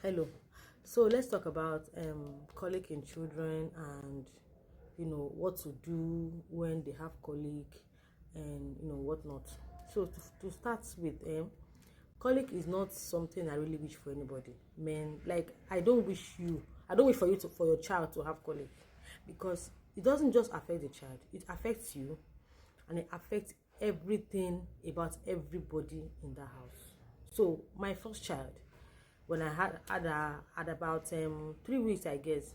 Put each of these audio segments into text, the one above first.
Hello. So let's talk about colic in children and what to do when they have colic and what not. So to start with, colic is not something I really wish for anybody. Man, like I don't wish for you to for your child to have colic, because it doesn't just affect the child, it affects you, and it affects everything about everybody in that house. So my first child, when I had about 3 weeks, I guess,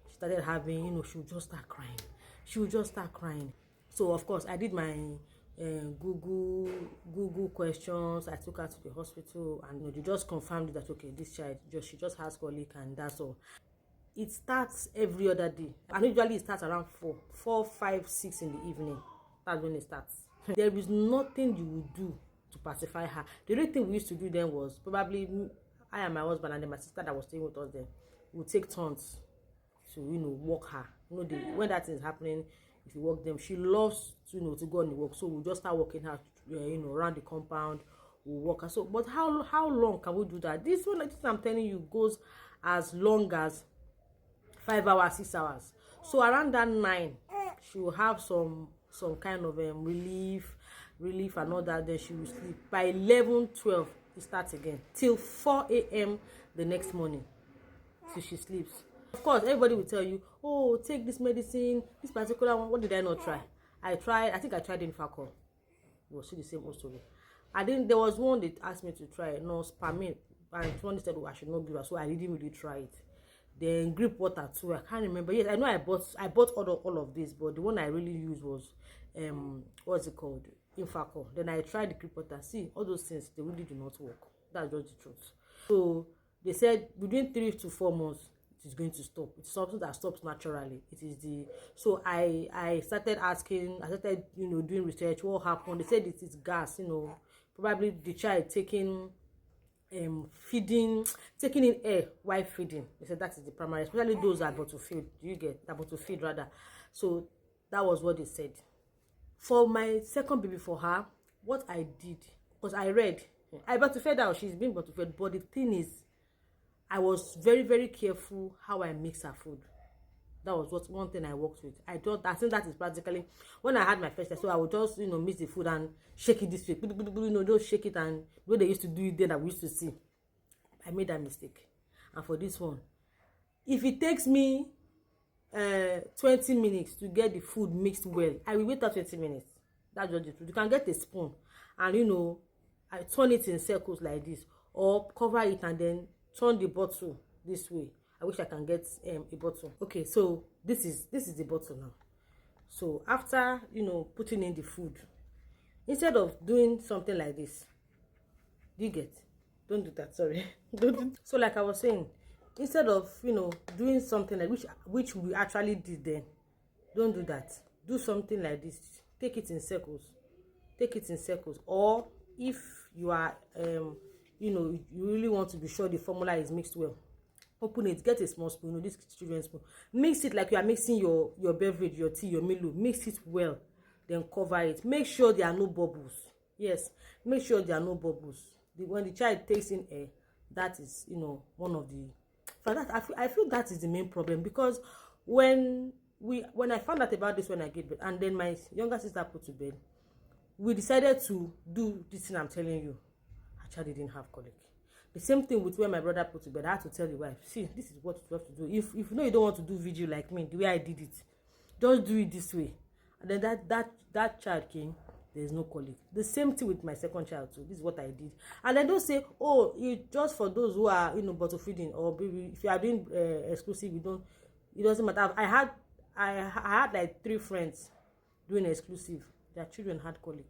she started having, she would just start crying. She would just start crying. So of course I did my Google questions. I took her to the hospital, and they just confirmed that okay, this child she just has colic, and that's all. It starts every other day, and usually it starts around 4, 5, 6 in the evening. That's when it starts. There is nothing you will do to pacify her. The only thing we used to do then was probably I and my husband and then my sister that was staying with us then would take turns to walk her. When that is happening, if you walk them, she loves to go on the walk. So we'll just start walking her around the compound. We'll walk her. So but how long can we do that? This one, this I'm telling you, goes as long as 5 hours, 6 hours. So around that 9, she will have some kind of relief and all that. Then she will sleep. By 11, 12, it starts again till 4 a.m. the next morning till she sleeps. Of course, everybody will tell you, oh, take this medicine, this particular one. What did I not try? I think I tried Infacol. It was still the same old story. There was one that asked me to try spamine, and one said, oh, I should not give her, so I didn't really try it. Then grip water too, I can't remember. Yes, I know I bought all of this, but the one I really used was what's it called, Infacol. Then I tried the grip water. See, all those things, they really do not work. That's just the truth. So they said within 3 to 4 months it is going to stop. It's something that stops naturally. It is so I started asking, I started doing research. What happened? They said it is gas. Probably the child taking taking in air while feeding. They said that is the primary, especially those that are about to feed. Do you get about to feed rather? So that was what they said. For my second baby, for her, what I did, because I read, I about to feed out, she's been about to feed, but the thing is, I was very, very careful how I mix her food. That was one thing I worked with. I think that is practically when I had my first child. So I would just mix the food and shake it this way. Just shake it, and the way they used to do it then that we used to see. I made that mistake. And for this one, if it takes me 20 minutes to get the food mixed well, I will wait up 20 minutes. That's just the truth. You can get a spoon and I turn it in circles like this, or cover it and then turn the bottle this way. I wish I can get a bottle. Okay, so this is the bottle now. So after putting in the food, instead of doing something like this, do you get? Don't do that. Sorry. Don't. So like I was saying, instead of doing something like which we actually did then, don't do that. Do something like this. Take it in circles. Take it in circles. Or if you are you really want to be sure the formula is mixed well, open it, get a small spoon, this children's spoon, mix it like you are mixing your beverage, your tea, your Milo. Mix it well, then cover it. Make sure there are no bubbles. Yes, make sure there are no bubbles. When the child takes in air, that is one of the, for that I feel that is the main problem. Because when I found out about this, when I gave birth, and then my younger sister put to bed, we decided to do this thing I'm telling you. Her child didn't have colic. The same thing with when my brother put to bed. I had to tell the wife, see, this is what you have to do. If you you don't want to do vigil like me, the way I did it, just do it this way. And then that child came, there's no colic. The same thing with my second child too. This is what I did. And then don't say, oh, it just for those who are bottle feeding, or baby, if you are doing exclusive, it doesn't matter. I had like 3 friends doing exclusive. Their children had colic.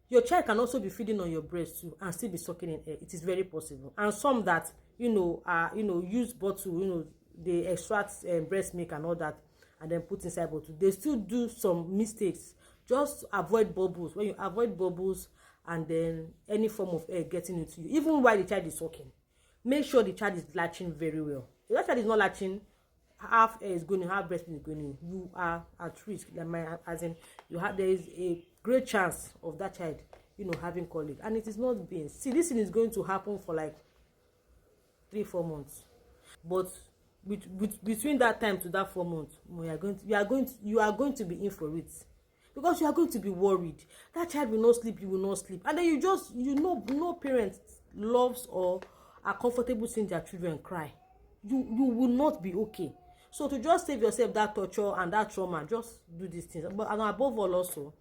Your child can also be feeding on your breast too and still be sucking in air. It is very possible. And some that use bottle, they extract breast milk and all that and then put inside bottle. They still do some mistakes. Just avoid bubbles. When you avoid bubbles and then any form of air getting into you, even while the child is sucking, make sure the child is latching very well. If that child is not latching, half air is going in, half breast milk is going in, you are at risk. There is a great chance of that child having colic, and it is not being. See, this thing is going to happen for like 3-4 months. But between that time to that 4 months, you are going to be in for it, because you are going to be worried. That child will not sleep, you will not sleep, and then no parent loves or are comfortable seeing their children cry. You will not be okay. So to just save yourself that torture and that trauma, just do these things. But and above all, also,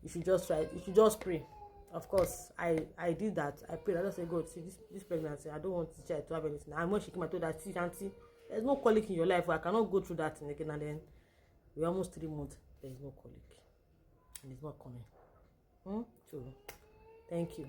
you should just try. You should just pray. Of course, I did that. I prayed. I just said, God, see this pregnancy, I don't want this child to have anything. And when she came, I told her, see, auntie, there's no colic in your life. I cannot go through that thing again. And then we're almost 3 months. There is no colic, and it's not coming. So, thank you.